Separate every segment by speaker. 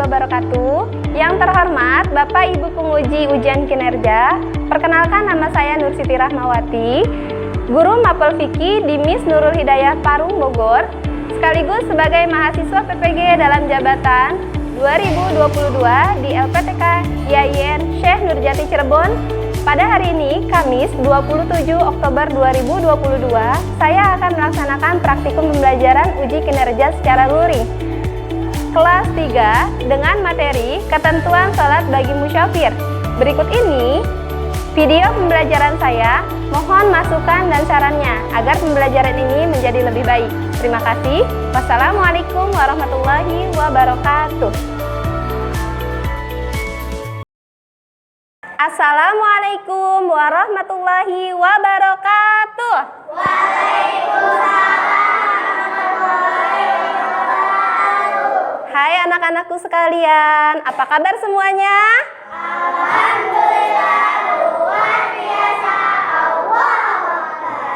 Speaker 1: wabarakatuh. Yang terhormat Bapak Ibu penguji ujian kinerja, perkenalkan nama saya Nur Siti Rahmawati, Guru Mapel Fikih di Miss Nurul Hidayah Parung Bogor, sekaligus sebagai mahasiswa PPG dalam jabatan 2022 di LPTK IAIN Syekh Nurjati Cirebon. Pada hari ini, Kamis 27 Oktober 2022, saya akan melaksanakan praktikum pembelajaran uji kinerja secara luring. Kelas 3 dengan materi ketentuan sholat bagi musyafir. Berikut ini video pembelajaran saya. Mohon masukan dan sarannya agar pembelajaran ini menjadi lebih baik. Terima kasih. Wassalamualaikum warahmatullahi wabarakatuh. Assalamualaikum warahmatullahi wabarakatuh. Hai anak-anakku sekalian, apa kabar semuanya?
Speaker 2: Alhamdulillah, luar biasa.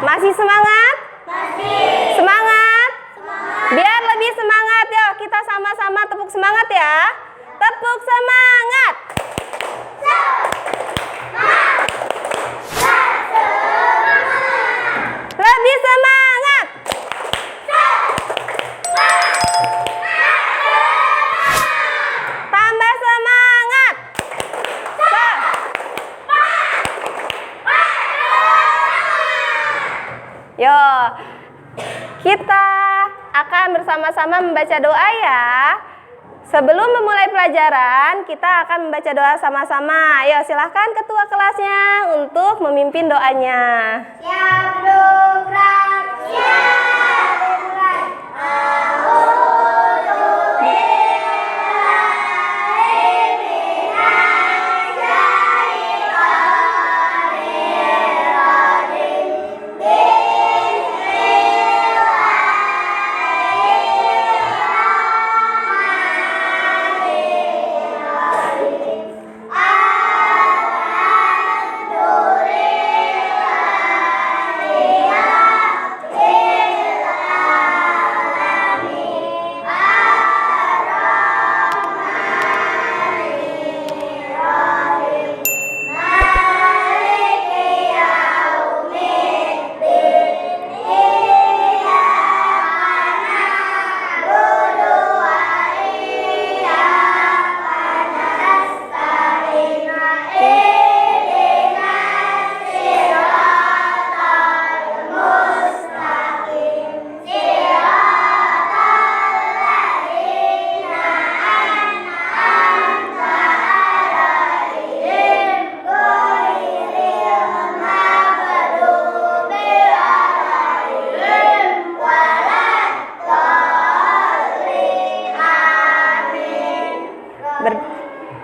Speaker 1: Masih semangat?
Speaker 2: Masih.
Speaker 1: Semangat?
Speaker 2: Semangat.
Speaker 1: Biar lebih semangat, yuk kita sama-sama tepuk semangat ya. Tepuk semangat. Lebih semangat. Tambah semangat. Yo, kita akan bersama-sama membaca doa ya. Sebelum memulai pelajaran, kita akan membaca doa sama-sama. Ayo, silahkan ketua kelasnya untuk memimpin doanya.
Speaker 2: Siap, Dukrak. Siap, Dukrak.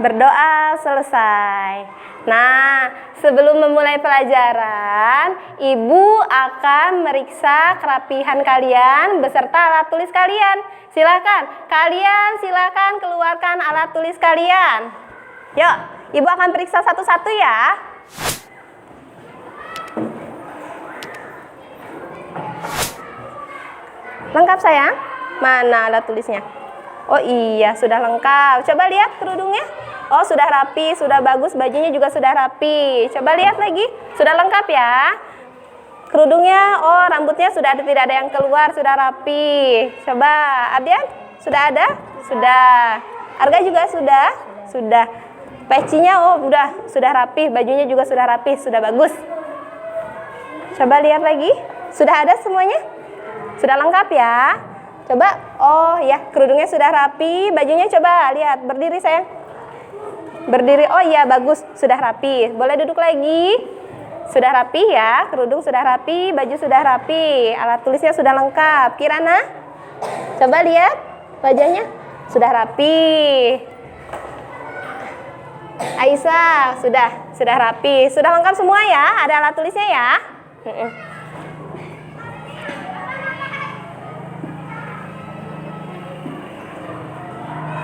Speaker 1: Berdoa selesai. Nah, sebelum memulai pelajaran, Ibu akan meriksa kerapihan kalian beserta alat tulis kalian. Silakan keluarkan alat tulis kalian. Yuk, Ibu akan periksa satu-satu ya. Lengkap sayang? Mana alat tulisnya? Oh iya, sudah lengkap. Coba lihat kerudungnya. Oh, sudah rapi, sudah bagus, bajunya juga sudah rapi. Coba lihat lagi, sudah lengkap ya. Kerudungnya, oh rambutnya sudah tidak ada yang keluar, sudah rapi. Coba, Abdian, sudah ada? Sudah. Arga juga sudah? Sudah. Pecinya, oh sudah rapi, bajunya juga sudah rapi, sudah bagus. Coba lihat lagi, sudah ada semuanya? Sudah lengkap ya. Coba, oh ya, kerudungnya sudah rapi, bajunya coba lihat, berdiri sayang. Berdiri, oh iya bagus, sudah rapi. Boleh duduk lagi. Sudah rapi ya, kerudung sudah rapi, baju sudah rapi, alat tulisnya sudah lengkap. Kirana, coba lihat wajahnya, sudah rapi. Aisyah, sudah rapi, sudah lengkap semua ya, ada alat tulisnya ya.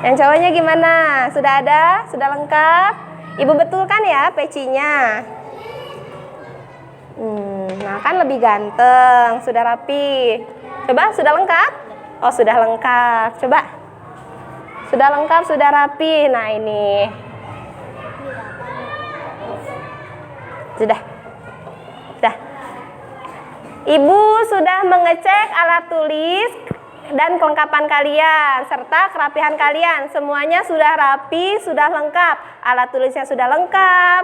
Speaker 1: Yang cowoknya gimana? Sudah ada? Sudah lengkap? Ibu betulkan ya pecinya. Nah kan lebih ganteng, sudah rapi. Coba, sudah lengkap? Oh sudah lengkap. Coba. Sudah lengkap, sudah rapi. Nah, ini. Sudah. Ibu sudah mengecek alat tulis dan kelengkapan kalian serta kerapihan kalian. Semuanya sudah rapi, sudah lengkap. Alat tulisnya sudah lengkap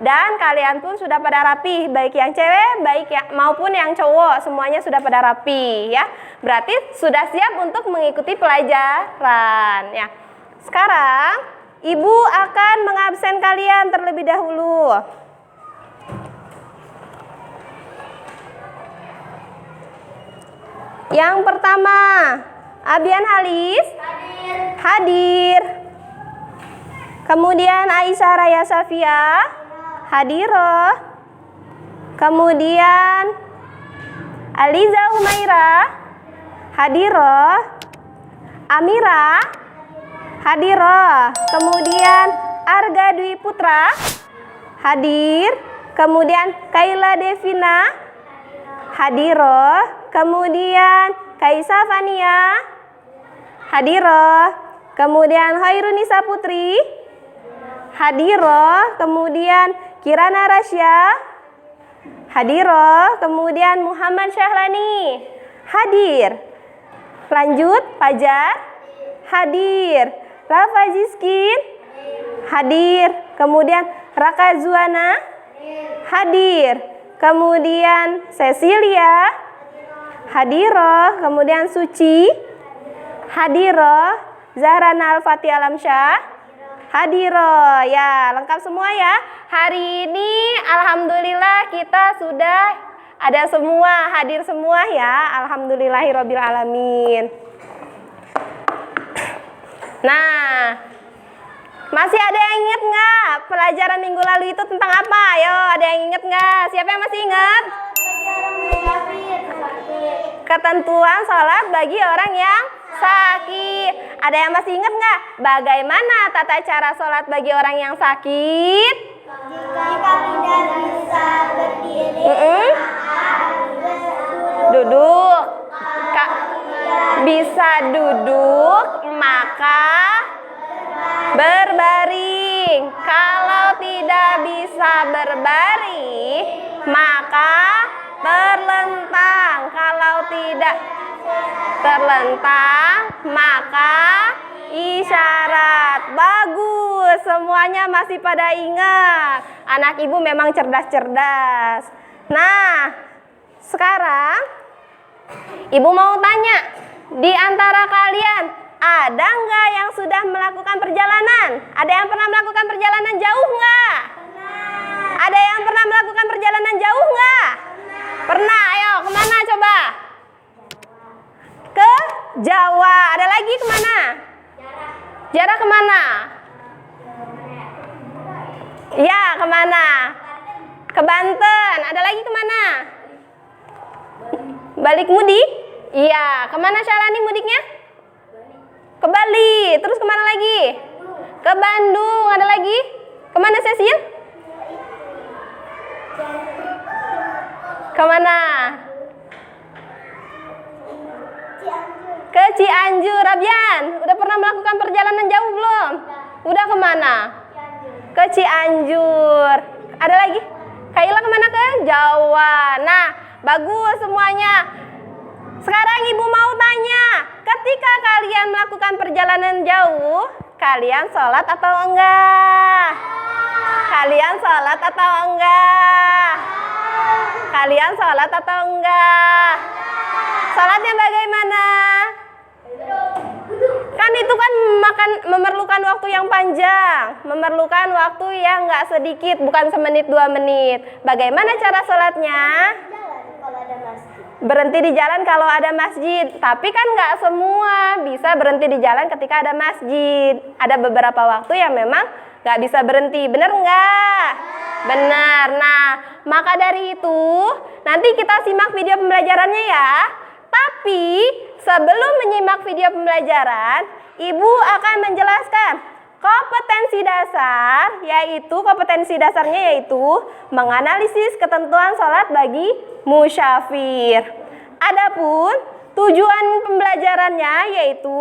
Speaker 1: dan kalian pun sudah pada rapi, baik yang cewek, baik maupun yang cowok, semuanya sudah pada rapi ya. Berarti sudah siap untuk mengikuti pelajaran ya. Sekarang Ibu akan mengabsen kalian terlebih dahulu. Yang pertama, Abian Halis hadir. Kemudian Aisyah Raya Safia hadiroh. Kemudian Aliza Humaira hadiroh. Amira hadiroh. Kemudian Arga Dwi Putra hadir. Kemudian Kaila Devina hadiroh. Kemudian Kaisa Fania hadiroh. Kemudian Hoirunisa Putri hadiroh. Kemudian Kirana Rasya hadiroh. Kemudian Muhammad Syahlani hadir. Lanjut, Fajar hadir. Rafa Ziskin hadir. Kemudian Raka Zuana hadir. Kemudian Cecilia hadiroh. Kemudian Suci hadiroh. Zahrana Al-Fatih Alamsyah hadiroh. Ya, lengkap semua ya. Hari ini alhamdulillah kita sudah ada semua, hadir semua ya. Alhamdulillahirabbil alamin. Nah, masih ada yang ingat nggak pelajaran minggu lalu itu tentang apa? Ayo, ada yang ingat nggak? Siapa yang masih ingat? Ketentuan sholat bagi orang yang sakit. Ada yang masih ingat nggak? Bagaimana tata cara sholat bagi orang yang sakit?
Speaker 2: Jika tidak bisa berdiri,
Speaker 1: Duduk. Bisa duduk, maka berbaring. Kalau tidak bisa berbaring, maka terlentang. Kalau tidak terlentang, maka isyarat. Bagus, semuanya masih pada ingat. Anak ibu memang cerdas-cerdas. Nah, sekarang ibu mau tanya, di antara kalian ada nggak yang sudah melakukan perjalanan? Ada yang pernah melakukan perjalanan jauh nggak? Ada yang pernah melakukan perjalanan jauh nggak? Pernah. Ayo, kemana coba? Ke Jawa. Ada lagi kemana? Jarak kemana? Iya, kemana? Ke Banten. Ada lagi kemana? Balik mudik? Iya. Kemana Syarani mudiknya? Ke Bali. Terus kemana lagi? Ke Bandung. Ada lagi? Kemana Cecil? Kemana? Ke Cianjur. Rabian, udah pernah melakukan perjalanan jauh belum? Udah kemana? Ke Cianjur. Ada lagi? Kaila kemana? Ke Jawa. Nah, bagus semuanya. Sekarang ibu mau tanya, ketika kalian melakukan perjalanan jauh, kalian sholat atau enggak? Kalian sholat atau enggak? Kalian sholat atau enggak? Sholatnya bagaimana? Kan itu kan memerlukan waktu yang panjang, memerlukan waktu yang enggak sedikit, bukan semenit 2 menit. Bagaimana cara sholatnya? Berhenti di jalan kalau ada masjid. Tapi kan nggak semua bisa berhenti di jalan ketika ada masjid. Ada beberapa waktu yang memang nggak bisa berhenti. Bener nggak? Benar. Nah, maka dari itu nanti kita simak video pembelajarannya ya. Tapi sebelum menyimak video pembelajaran, ibu akan menjelaskan kompetensi dasar, yaitu kompetensi dasarnya yaitu menganalisis ketentuan sholat bagi musyafir. Adapun tujuan pembelajarannya yaitu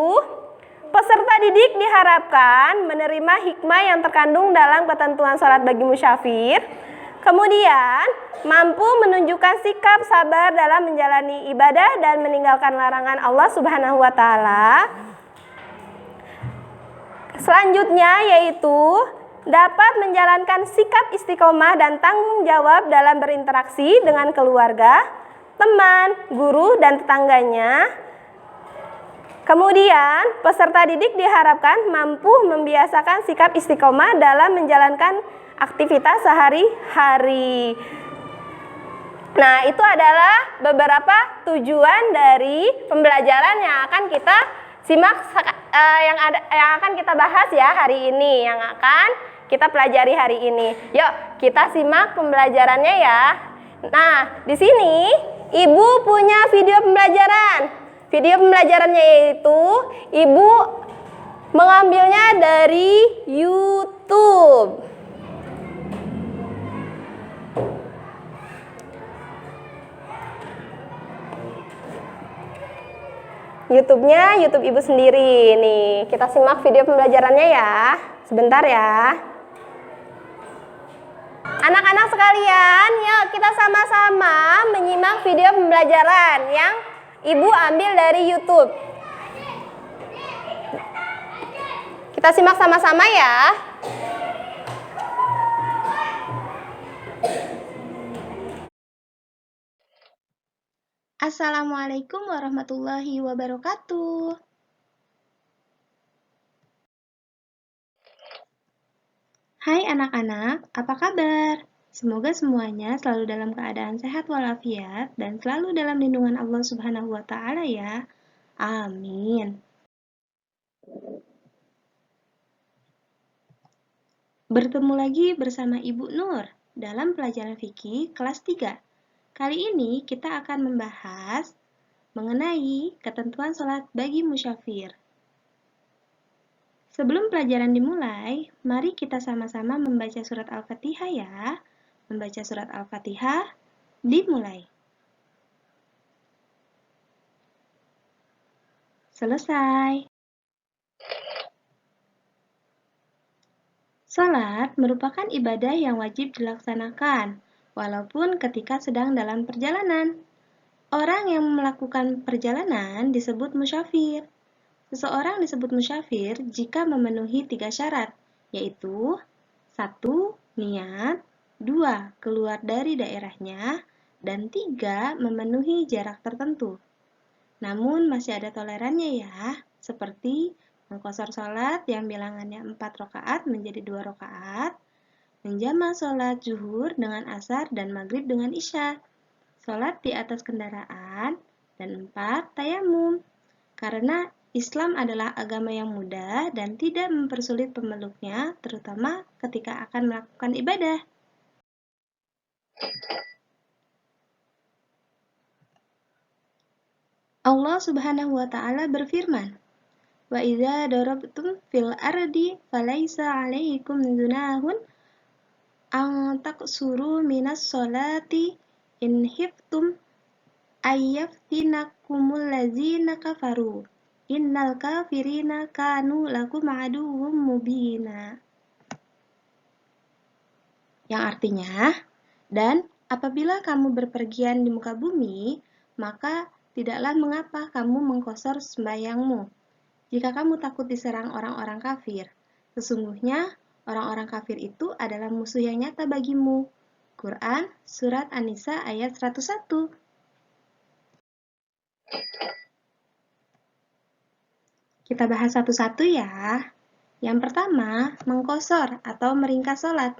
Speaker 1: Peserta didik diharapkan menerima hikmah yang terkandung dalam ketentuan sholat bagi musyafir, kemudian mampu menunjukkan sikap sabar dalam menjalani ibadah dan meninggalkan larangan Allah Subhanahu wa Ta'ala. Selanjutnya yaitu dapat menjalankan sikap istiqomah dan tanggung jawab dalam berinteraksi dengan keluarga, teman, guru, dan tetangganya. Kemudian, peserta didik diharapkan mampu membiasakan sikap istiqomah dalam menjalankan aktivitas sehari-hari. Nah, itu adalah beberapa tujuan dari pembelajaran yang akan kita simak, yang akan kita bahas ya hari ini, yang akan kita pelajari hari ini. Yuk, kita simak pembelajarannya ya. Nah, di sini Ibu punya video pembelajaran. Video pembelajarannya yaitu Ibu mengambilnya dari YouTube. YouTube-nya YouTube Ibu sendiri. Nih, kita simak video pembelajarannya ya. Sebentar ya. Anak-anak sekalian, yuk kita sama-sama menyimak video pembelajaran yang Ibu ambil dari YouTube. Kita simak sama-sama ya.
Speaker 3: Assalamualaikum warahmatullahi wabarakatuh. Hai anak-anak, apa kabar? Semoga semuanya selalu dalam keadaan sehat walafiat dan selalu dalam lindungan Allah Subhanahu wa Ta'ala ya. Amin. Bertemu lagi bersama Ibu Nur dalam pelajaran fikih kelas 3. Kali ini kita akan membahas mengenai ketentuan sholat bagi musyafir. Sebelum pelajaran dimulai, mari kita sama-sama membaca surat Al-Fatihah ya. Membaca surat Al-Fatihah, dimulai. Selesai. Salat merupakan ibadah yang wajib dilaksanakan, walaupun ketika sedang dalam perjalanan. Orang yang melakukan perjalanan disebut musyafir. Seseorang disebut musyafir jika memenuhi 3 syarat, yaitu 1. Niat, 2. Keluar dari daerahnya, dan 3. Memenuhi jarak tertentu. Namun masih ada tolerannya ya, seperti mengqashar sholat yang bilangannya 4 rakaat menjadi 2 rakaat, menjama sholat zuhur dengan asar dan maghrib dengan isya, sholat di atas kendaraan, dan 4. Tayamum. Karena Islam adalah agama yang mudah dan tidak mempersulit pemeluknya, terutama ketika akan melakukan ibadah. Allah Subhanahu wa Ta'ala berfirman, "Wa idza darabtum fil ardi falaisa 'alaikum junahun an taqsuru minas sholati in khiftum ayyaftinakumul ladzina kafaru. Innal kafirina kanu lakum aduwwum mubina." Yang artinya, dan apabila kamu berpergian di muka bumi, maka tidaklah mengapa kamu mengqashar sembahyangmu. Jika kamu takut diserang orang-orang kafir, sesungguhnya orang-orang kafir itu adalah musuh yang nyata bagimu. Quran Surat An-Nisa ayat 101. Kita bahas satu-satu ya. Yang pertama, mengqashar atau meringkas sholat.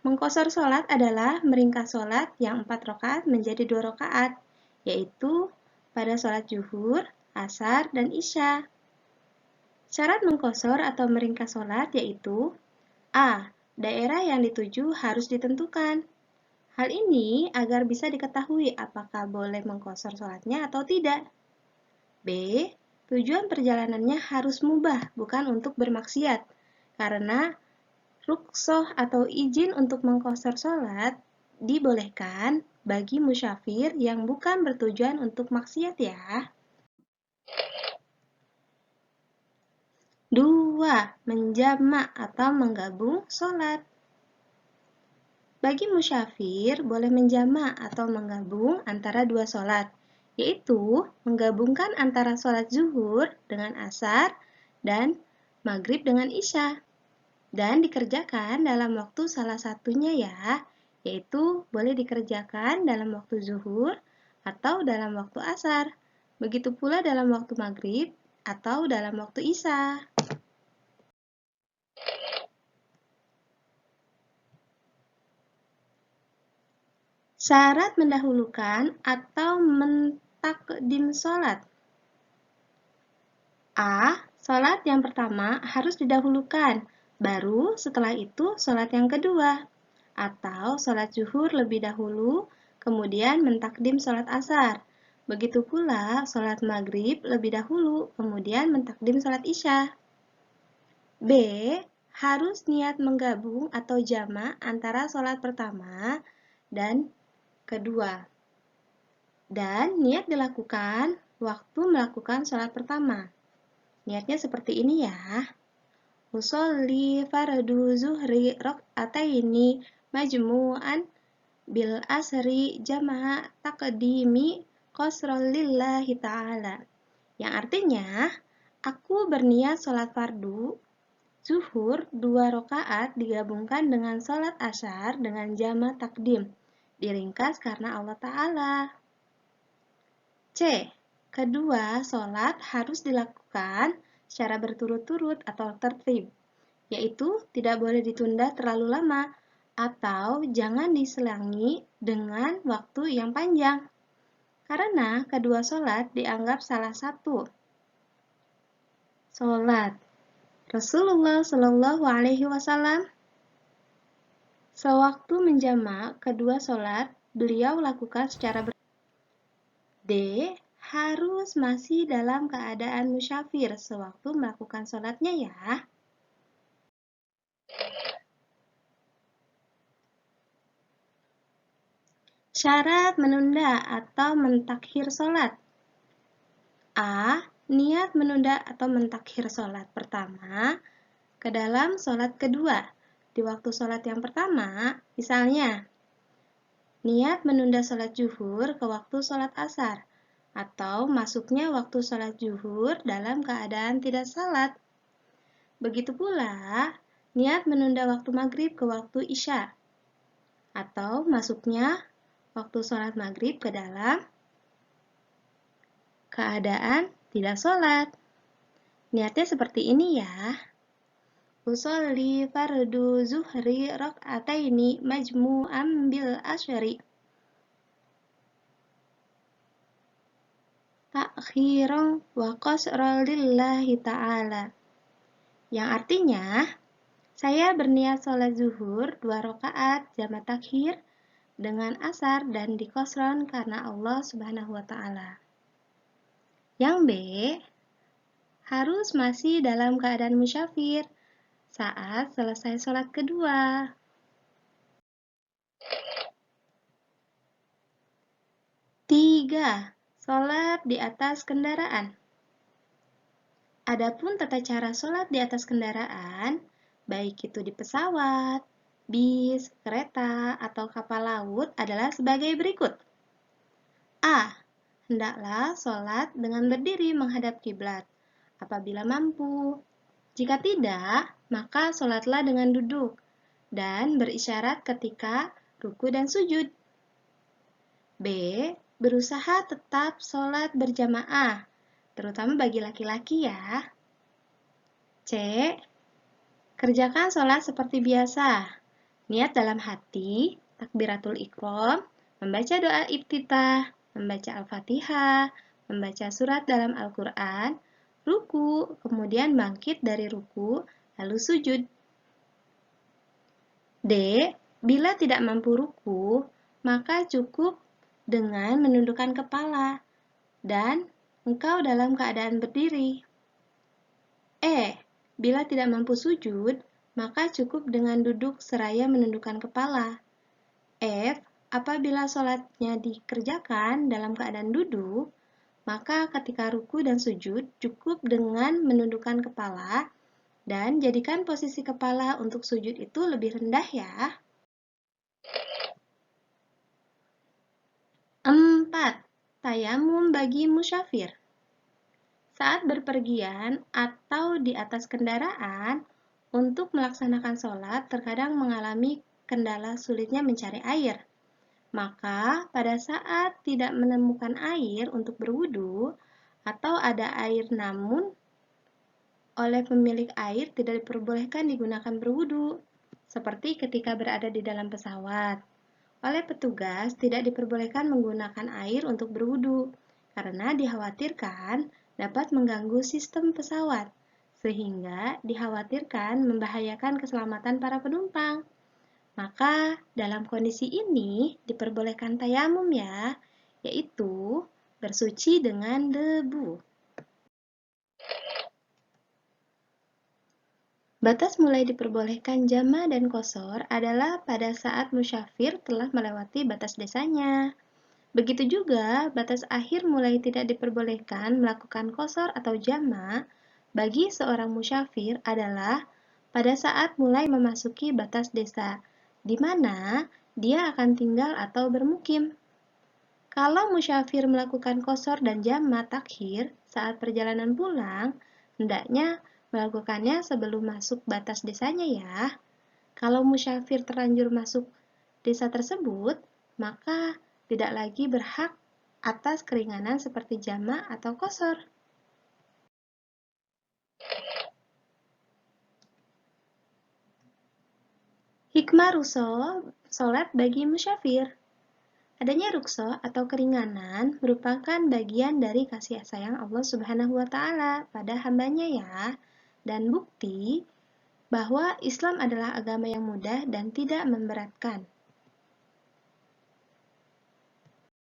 Speaker 3: Mengqashar sholat adalah meringkas sholat yang 4 rakaat menjadi 2 rakaat, yaitu pada sholat zuhur, asar, dan isya. Syarat mengqashar atau meringkas sholat yaitu A. Daerah yang dituju harus ditentukan. Hal ini agar bisa diketahui apakah boleh mengqashar sholatnya atau tidak. B. Tujuan perjalanannya harus mubah, bukan untuk bermaksiat, karena rukhsah atau izin untuk mengqashar sholat dibolehkan bagi musyafir yang bukan bertujuan untuk maksiat ya. 2. Menjamak atau menggabung sholat. Bagi musyafir, boleh menjamak atau menggabung antara dua sholat, yaitu menggabungkan antara sholat zuhur dengan asar dan maghrib dengan isya. Dan dikerjakan dalam waktu salah satunya ya, yaitu boleh dikerjakan dalam waktu zuhur atau dalam waktu asar. Begitu pula dalam waktu maghrib atau dalam waktu isya. Syarat mendahulukan atau mentakdim sholat. A. Sholat yang pertama harus didahulukan, baru setelah itu sholat yang kedua. Atau sholat zuhur lebih dahulu, kemudian mentakdim sholat asar. Begitu pula sholat maghrib lebih dahulu, kemudian mentakdim sholat isya. B. Harus niat menggabung atau jamak antara sholat pertama dan kedua. Dan niat dilakukan waktu melakukan sholat pertama. Niatnya seperti ini ya. Usolli fardu zuhri rok'ataini majmu'an bil asri jama'a taqdimi qasran lillahi ta'ala. Yang artinya, aku berniat sholat fardu zuhur 2 rakaat digabungkan dengan sholat asar dengan jama' takdim. Diringkas karena Allah Ta'ala. C. Kedua, sholat harus dilakukan secara berturut-turut atau tertib, yaitu tidak boleh ditunda terlalu lama atau jangan diselangi dengan waktu yang panjang, karena kedua sholat dianggap salah satu sholat Rasulullah Shallallahu Alaihi Wasallam. Sewaktu menjamak kedua sholat, beliau lakukan secara D. Harus masih dalam keadaan musyafir sewaktu melakukan sholatnya ya. Syarat menunda atau mentakhir sholat. A. Niat menunda atau mentakhir sholat pertama ke dalam sholat kedua. Di waktu sholat yang pertama, misalnya, niat menunda sholat zuhur ke waktu sholat asar, atau masuknya waktu sholat zuhur dalam keadaan tidak salat. Begitu pula, niat menunda waktu maghrib ke waktu isya, atau masuknya waktu sholat maghrib ke dalam keadaan tidak sholat. Niatnya seperti ini ya. Usolli fardu zuhri rok'ataini majmu'an bil asyri. Ta'khirun wa qasran lillahi ta'ala. Yang artinya, saya berniat sholat zuhur 2 rakaat jama' takhir dengan asar dan dikosron karena Allah Subhanahu wa Ta'ala. Yang B, harus masih dalam keadaan musyafir saat selesai sholat kedua. Tiga, sholat di atas kendaraan. Adapun tata cara sholat di atas kendaraan, baik itu di pesawat, bis, kereta, atau kapal laut adalah sebagai berikut. A. Hendaklah sholat dengan berdiri menghadap kiblat, apabila mampu. Jika tidak, maka sholatlah dengan duduk dan berisyarat ketika ruku dan sujud. B. Berusaha tetap sholat berjamaah, terutama bagi laki-laki ya. C. Kerjakan sholat seperti biasa. Niat dalam hati, takbiratul ihram, membaca doa iftitah, membaca Al-Fatihah, membaca surat dalam Al-Quran, ruku, kemudian bangkit dari ruku, lalu sujud. D. Bila tidak mampu ruku, maka cukup dengan menundukkan kepala dan engkau dalam keadaan berdiri. E. Bila tidak mampu sujud, maka cukup dengan duduk seraya menundukkan kepala. F. Apabila sholatnya dikerjakan dalam keadaan duduk, maka ketika ruku dan sujud cukup dengan menundukkan kepala Dan jadikan posisi kepala untuk sujud itu lebih rendah ya. 4. Tayamum bagi musyafir. Saat berpergian atau di atas kendaraan, untuk melaksanakan sholat terkadang mengalami kendala sulitnya mencari air. Maka, pada saat tidak menemukan air untuk berwudu, atau ada air namun oleh pemilik air tidak diperbolehkan digunakan berwudu, seperti ketika berada di dalam pesawat. Oleh petugas, tidak diperbolehkan menggunakan air untuk berwudu, karena dikhawatirkan dapat mengganggu sistem pesawat, sehingga dikhawatirkan membahayakan keselamatan para penumpang. Maka, dalam kondisi ini diperbolehkan tayamum ya, yaitu bersuci dengan debu. Batas mulai diperbolehkan jama' dan qashar adalah pada saat musyafir telah melewati batas desanya. Begitu juga batas akhir mulai tidak diperbolehkan melakukan qashar atau jama' bagi seorang musyafir adalah pada saat mulai memasuki batas desa, di mana dia akan tinggal atau bermukim. Kalau musyafir melakukan qashar dan jama' takhir saat perjalanan pulang, hendaknya melakukannya sebelum masuk batas desanya ya. Kalau musyafir terlanjur masuk desa tersebut, maka tidak lagi berhak atas keringanan seperti jama' atau qashar. Hikmah rukso sholat bagi musyafir. Adanya rukso atau keringanan merupakan bagian dari kasih sayang Allah Subhanahu wa Ta'ala pada hambanya ya, dan bukti bahwa Islam adalah agama yang mudah dan tidak memberatkan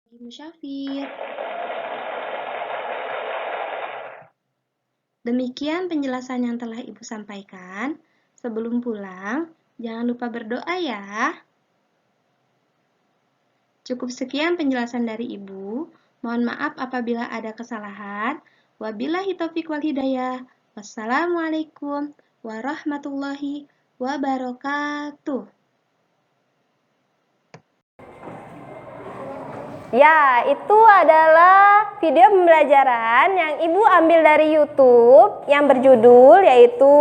Speaker 3: bagi musyafir. Demikian penjelasan yang telah Ibu sampaikan. Sebelum pulang, jangan lupa berdoa ya. Cukup sekian penjelasan dari Ibu. Mohon maaf apabila ada kesalahan. Wabillahi taufiq wal hidayah. Wassalamualaikum warahmatullahi wabarakatuh.
Speaker 1: Ya, itu adalah video pembelajaran yang Ibu ambil dari YouTube yang berjudul yaitu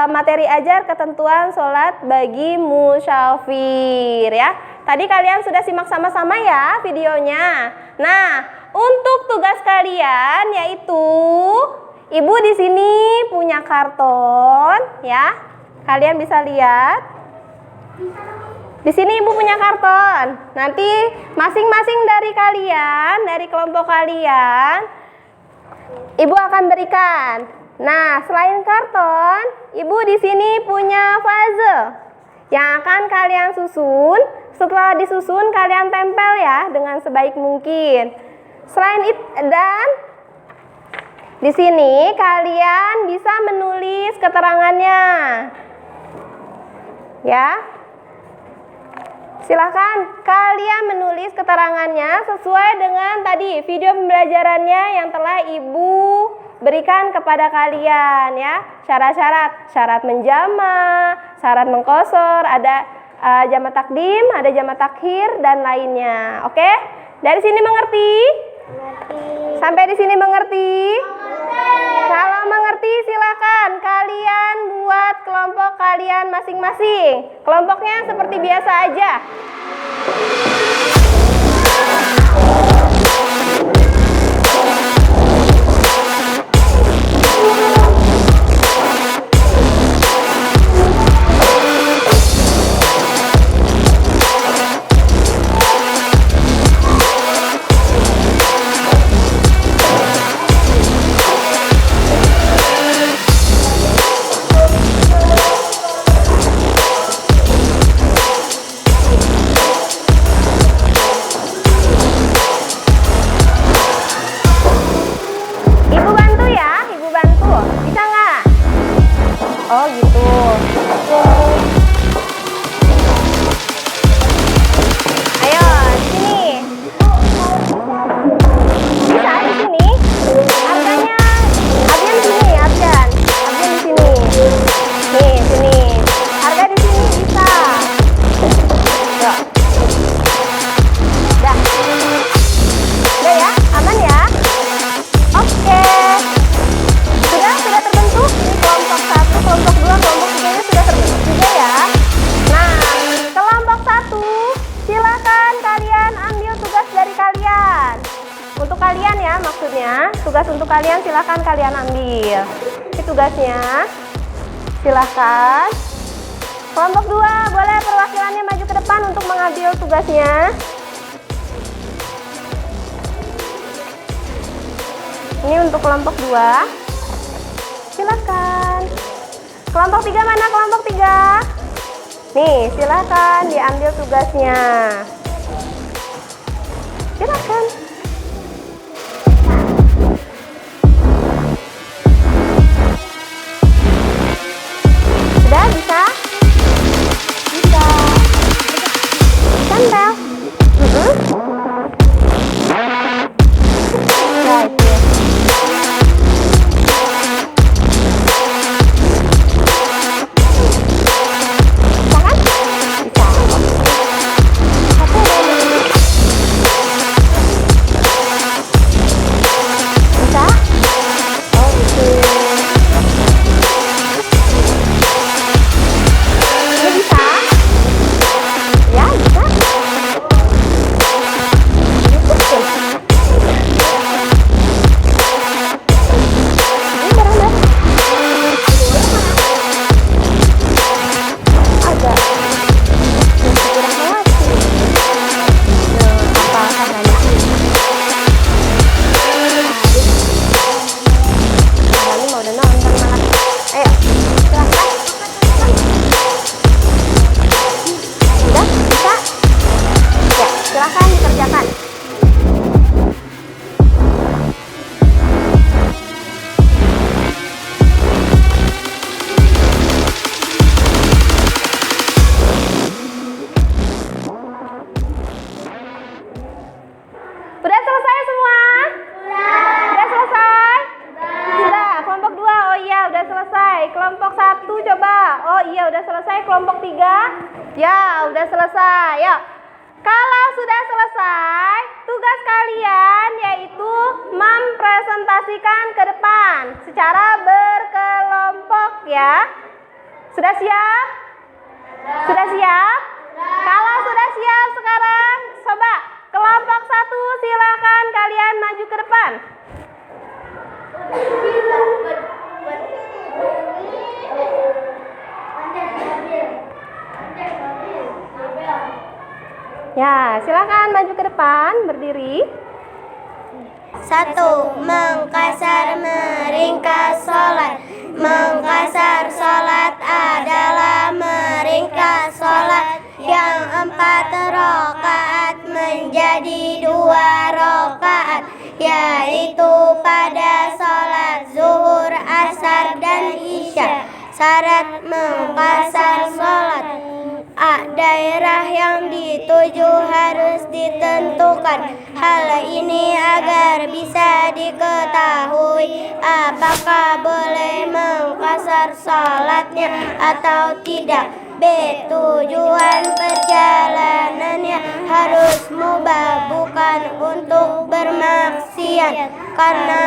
Speaker 1: materi ajar ketentuan sholat bagi musyafir ya. Tadi kalian sudah simak sama-sama ya videonya. Nah, untuk tugas kalian yaitu Ibu di sini punya karton ya. Kalian bisa lihat. Di sini Ibu punya karton. Nanti masing-masing dari kalian, dari kelompok kalian, Ibu akan berikan. Nah, selain karton, Ibu di sini punya puzzle yang akan kalian susun. Setelah disusun, kalian tempel ya dengan sebaik mungkin. Selain itu, dan di sini kalian bisa menulis keterangannya. Ya. Silakan kalian menulis keterangannya sesuai dengan tadi video pembelajarannya yang telah Ibu berikan kepada kalian ya. Syarat menjama, syarat mengqashar, ada jama' takdim, ada jama' takhir dan lainnya. Oke? Dari sini mengerti? Sampai di sini mengerti? Kalau mengerti silakan kalian buat kelompok kalian masing-masing. Kelompoknya seperti biasa aja. tugasnya. Tugas untuk kalian silahkan kalian ambil. Ini tugasnya. Silahkan. Kelompok 2, boleh perwakilannya maju ke depan untuk mengambil tugasnya. Ini untuk kelompok 2. Silahkan. Kelompok 3 mana kelompok 3? Nih, silahkan diambil tugasnya. Silahkan. Sudah bisa? Bisa. Tempel. Right. Kelompok 1 coba. Oh iya udah selesai. Kelompok 3. Ya udah selesai. Yuk. Kalau sudah selesai, tugas kalian yaitu mempresentasikan ke depan secara berkelompok ya. Sudah siap? Sudah siap? Kalau sudah siap sekarang, coba kelompok 1 silakan kalian maju ke depan. Ya, silakan maju ke depan, berdiri.
Speaker 2: 1. Mengkasar meringkas sholat. Mengkasar sholat adalah meringkas sholat yang 4 rakaat menjadi 2 rakaat, yaitu pada sholat zuhur, asar, dan isya. Syarat mengkasar sholat: daerah yang dituju harus ditentukan. Hal ini agar bisa diketahui apakah boleh mengkasar sholatnya atau tidak. B. Tujuan perjalanannya harus mubah, bukan untuk bermaksiat, karena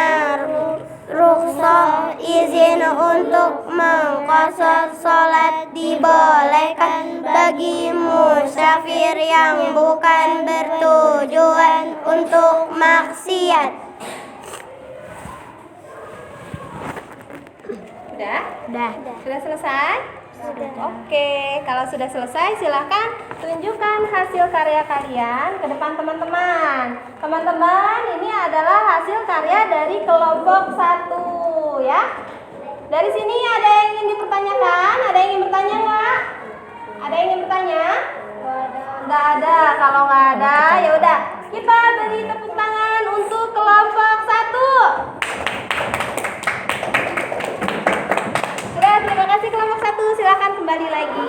Speaker 2: rukhsah izin untuk mengqashar sholat dibolehkan bagi musafir yang bukan bertujuan untuk maksiat.
Speaker 1: Sudah? Sudah selesai? Oke, kalau sudah selesai silahkan tunjukkan hasil karya kalian ke depan teman-teman. Teman-teman, ini adalah hasil karya dari kelompok 1 ya. Dari sini ada yang ingin dipertanyakan? Ada yang ingin bertanya nggak? Ada yang ingin bertanya? Nggak ada. Kalau nggak ada, ya udah kita beri tepuk tangan untuk kelompok 1. Terima kasih kelompok 1, silakan kembali lagi.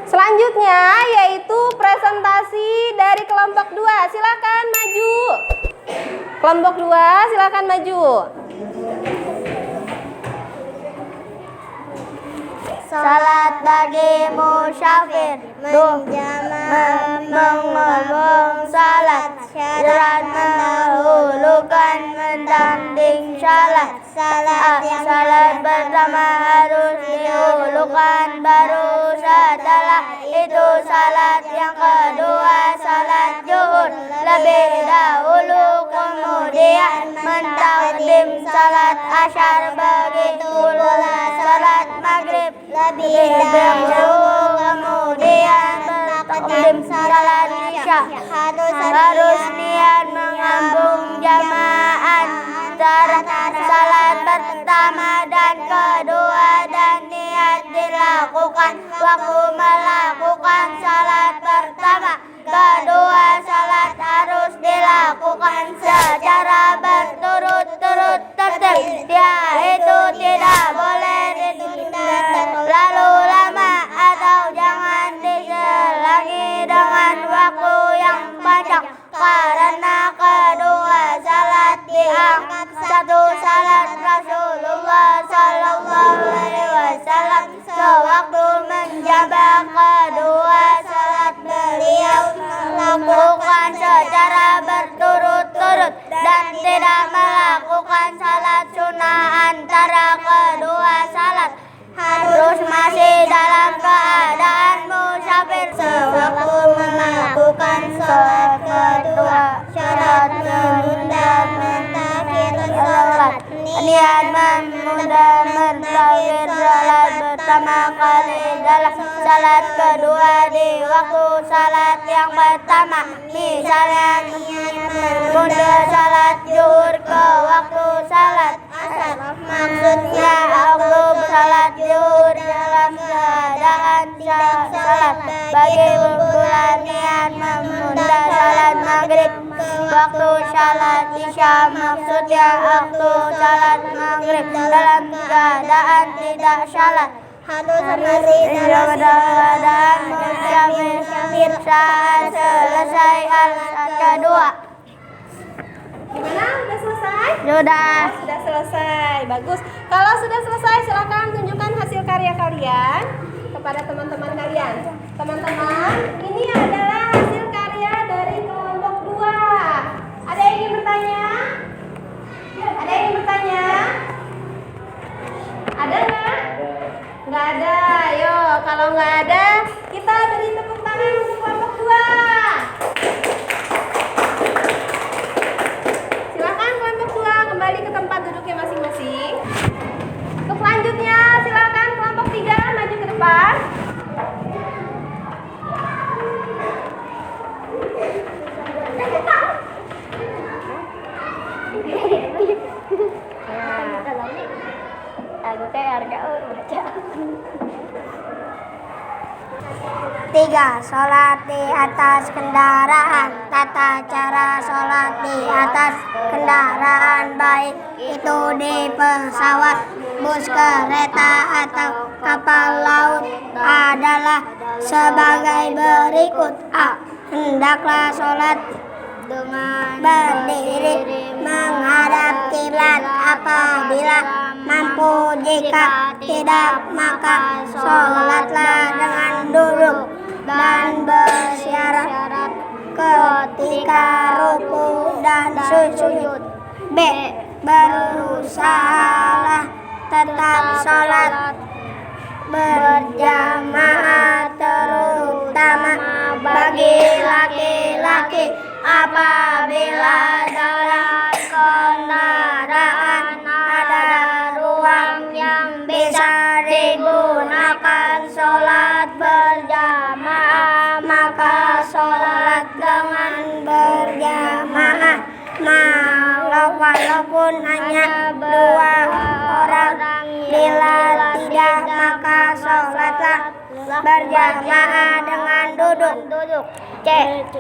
Speaker 1: Selanjutnya yaitu presentasi dari kelompok 2. Silakan maju. Kelompok 2 silakan maju.
Speaker 2: Salat bagi musafir mengomong salat, syarat mendahulukan mendambing salat. Salat pertama harus didahulukan, baru setelah itu salat yang kedua, salat zuhur lebih dahulu kemudian mentakdim salat asyar, begitu pula salat maghrib lebih dahulu, kemudian mentakdim salat isya. Harus niat menggabung jamaah antara salat pertama dan kedua, dan niat dilakukan waktu melakukan salat pertama. Kedua salat harus dilakukan secara berturut-turut tertib, yaitu tidak boleh ditunda terlalu lama atau jangan diselangi dengan waktu yang panjang, karena kedua salat dianggap satu salat Rasulullah Sallallahu Alaihi Wasallam. Sewaktu menjabat kedua salat, beliau melakukan secara berturut-turut dan tidak melakukan salat sunnah antara kedua salat. Harus masih dalam keadaan musafir sewaktu melakukan salat kedua syarat menunda mentakhir salat. Niat menunda mentakhir salat pertama kali dalam salat kedua di waktu salat yang pertama. Misalnya menunda salat zuhur ke waktu salat asar, maksudnya waktu salat zuhur dalam keadaan salat. Bagi pula niat menunda salat maghrib waktu salat isya, maksudnya waktu salat maghrib dalam keadaan tidak salat. Harus masih dalam keadaan musafir saat selesai salat kedua.
Speaker 1: Gimana? Udah selesai?
Speaker 2: Sudah.
Speaker 1: Sudah selesai, bagus. Kalau sudah selesai, silakan tunjukkan hasil karya kalian kepada teman-teman kalian. Teman-teman, ini adalah hasil karya dari kelompok 2. Ada yang ingin bertanya? Ada yang ingin bertanya? Ada nggak? Nggak ada. Ayo, kalau nggak ada, kita beri tepuk tangan untuk kelompok 2. Silakan kelompok 2 kembali ke tempat duduknya masing-masing. Untuk selanjutnya, silakan kelompok 3 maju ke depan.
Speaker 2: Tiga, sholat di atas kendaraan. Tata cara sholat di atas kendaraan, baik itu di pesawat, bus, kereta, atau kapal laut, adalah sebagai berikut. A. Hendaklah sholat dengan berdiri menghadap kiblat apabila mampu. Jika tidak, maka sholatlah dengan duduk dan bersyarat ketika ruku dan sujud. B. Berusahalah tetap sholat berjamaah, terutama bagi laki-laki apabila dalam kendaraan ada ruang yang bisa digunakan sholat berjamaah, maka sholat dengan berjamaah. Walaupun hanya 2 orang, bila tidak, maka sholatlah berjamaah dengan duduk. C.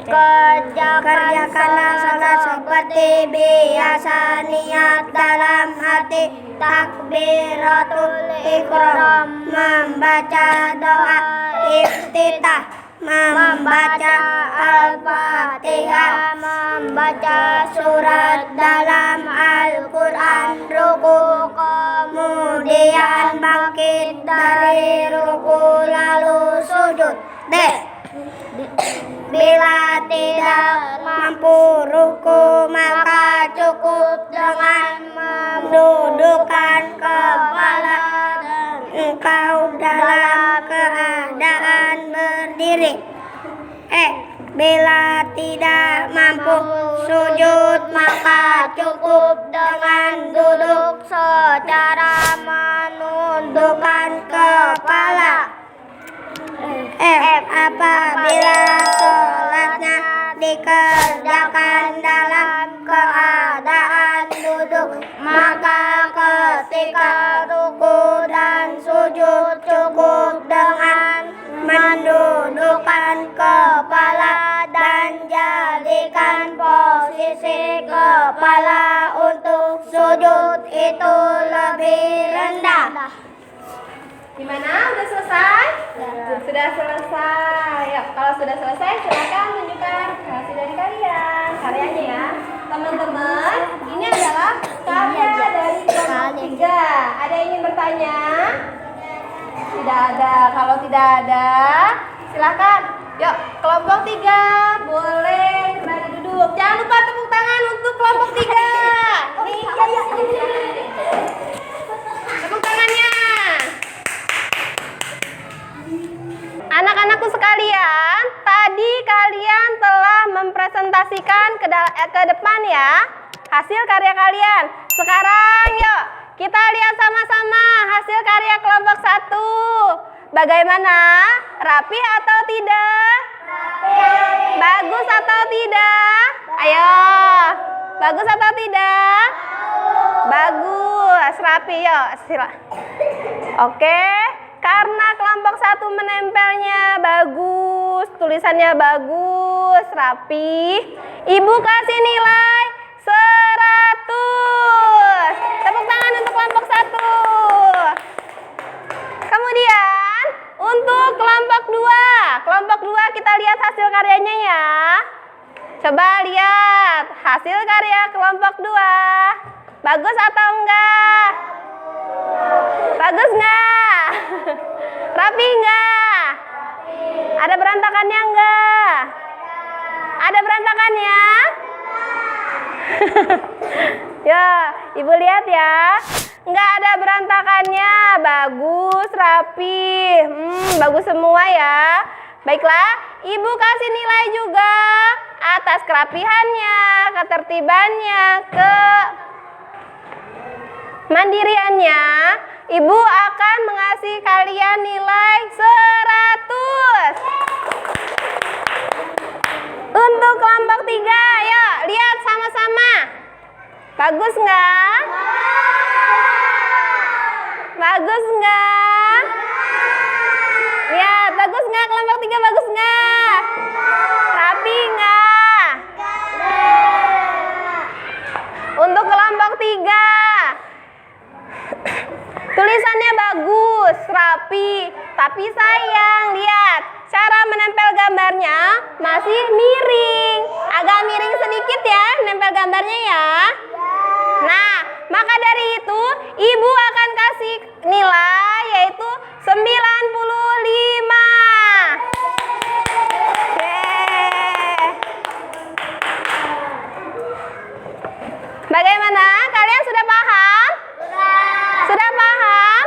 Speaker 2: Kerjakanlah sholat seperti biasa. Niat dalam hati takbiratul ihram, membaca doa iftitah, membaca Al-Fatihah, membaca surat dalam Al-Quran, ruku, kemudian bangkit dari ruku lalu sujud. D. Bila tidak mampu ruku, maka cukup dengan mendudukkan kepala engkau dalam keadaan berdiri. Bila tidak mampu sujud maka cukup dengan duduk secara menundukkan kepala. Apabila sholatnya dikerjakan dalam keadaan duduk, maka ketika ruku dan sujud cukup dengan mendudukkan kepala dan jadikan posisi kepala untuk sujud itu lebih rendah.
Speaker 1: Gimana? Udah selesai? Sudah selesai. Yuk, kalau sudah selesai silakan tunjukkan hasil dari kalian. Karyanya ya. Teman-teman, ini adalah karya dari kelompok 3. Ada yang ingin bertanya? Tidak ada. Kalau tidak ada, silakan. Yuk, kelompok 3 boleh kembali duduk. Jangan lupa tepuk tangan untuk kelompok 3. Tepuk tangannya. Anak-anakku sekalian, tadi kalian telah mempresentasikan ke depan ya hasil karya kalian. Sekarang yuk kita lihat sama-sama hasil karya kelompok 1. Bagaimana? Rapi atau tidak? Rapi. Bagus atau tidak? Ayo. Bagus atau tidak? Bagus. Rapi yuk. Oke. Karena kelompok 1 menempelnya bagus, tulisannya bagus, rapi, Ibu kasih nilai 100. Tepuk tangan untuk kelompok 1. Kemudian untuk kelompok 2. Kelompok 2 kita lihat hasil karyanya ya. Coba lihat hasil karya kelompok 2. Bagus atau enggak? Bagus enggak? Rapi enggak? Ada berantakannya enggak? Ada berantakannya? Ya, Ibu lihat ya. Enggak ada berantakannya. Bagus, rapi. Bagus semua ya. Baiklah, Ibu kasih nilai juga atas kerapihannya, ketertibannya, mandiriannya. Ibu akan mengasih kalian nilai 100. Untuk kelompok 3, yuk lihat sama-sama. Bagus nggak? Bagus nggak? Lihat, bagus nggak kelompok 3? Bagus nggak? Rapi nggak? Untuk kelompok 3, tulisannya bagus, rapi, tapi sayang, lihat, cara menempel gambarnya masih miring. Agak miring sedikit ya, nempel gambarnya ya. Nah, maka dari itu, Ibu akan kasih nilai yaitu 95. Bagaimana? Kalian sudah paham? Sudah paham?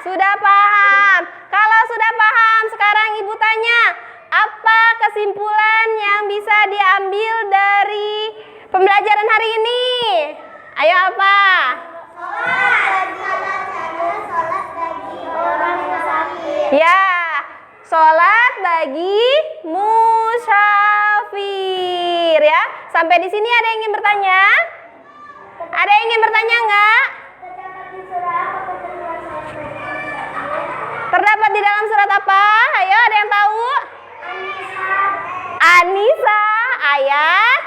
Speaker 1: Sudah paham. Kalau sudah paham, sekarang Ibu tanya, apa kesimpulan yang bisa diambil dari pembelajaran hari ini? Ayo apa? Ya, sholat bagi musafir ya. Sampai di sini ada yang ingin bertanya? Ada yang ingin bertanya enggak? Terdapat di dalam surat apa? Ayo, ada yang tahu? An-Nisa ayat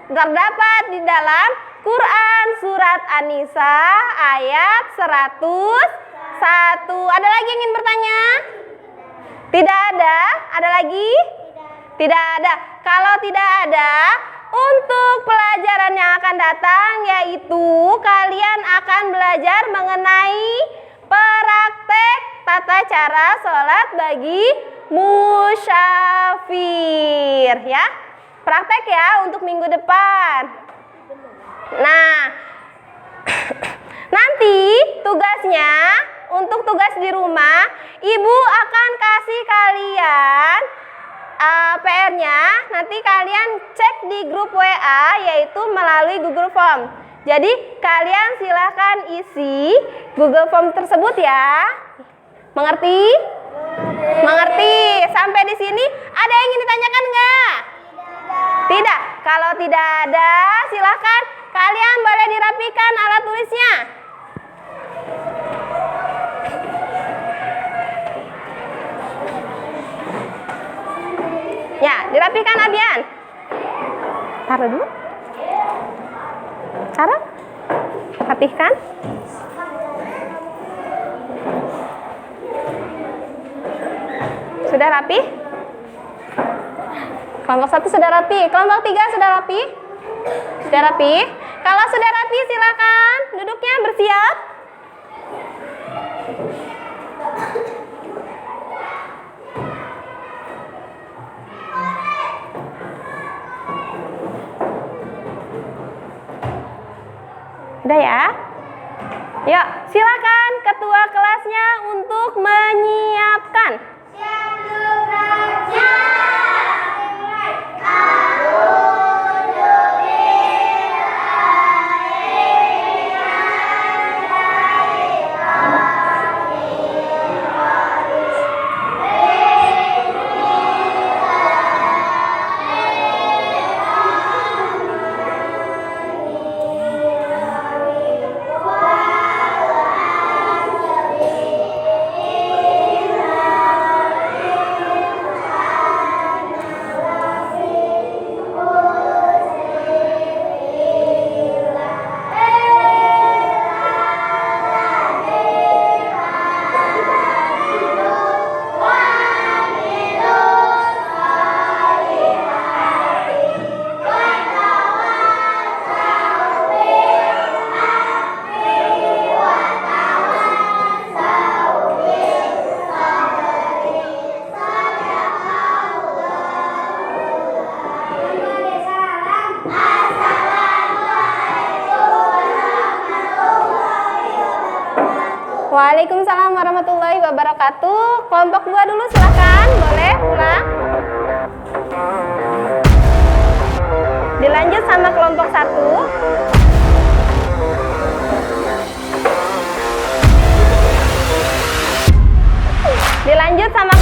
Speaker 1: terdapat di dalam Quran surat An-Nisa ayat 101. Ada lagi yang ingin bertanya? Tidak ada? Ada lagi? Tidak ada. Kalau tidak ada, untuk pelajaran yang akan datang yaitu kalian akan belajar mengenai praktek tata cara sholat bagi musafir ya. Praktek ya untuk minggu depan. Nah, nanti tugasnya untuk tugas di rumah, Ibu akan kasih kalian PR-nya. Nanti kalian cek di grup WA, yaitu melalui Google Form. Jadi kalian silahkan isi Google Form tersebut ya. Mengerti? Mengerti. Sampai di sini ada yang ingin ditanyakan enggak? Tidak. Kalau tidak ada, silahkan kalian boleh dirapikan alat tulisnya. Ya, dirapikan Abian. Taruh dulu. Taruh. Rapihkan. Sudah rapi? Kelompok 1 sudah rapi. Kelompok 3 sudah rapi? Sudah rapi? Kalau sudah rapi silakan duduknya bersiap. Udah ya? Yuk, silakan ketua kelasnya untuk menyiapkan. Waalaikumsalam warahmatullahi wabarakatuh. Kelompok 2 dulu silakan, boleh pulang. Dilanjut sama kelompok 1. Dilanjut sama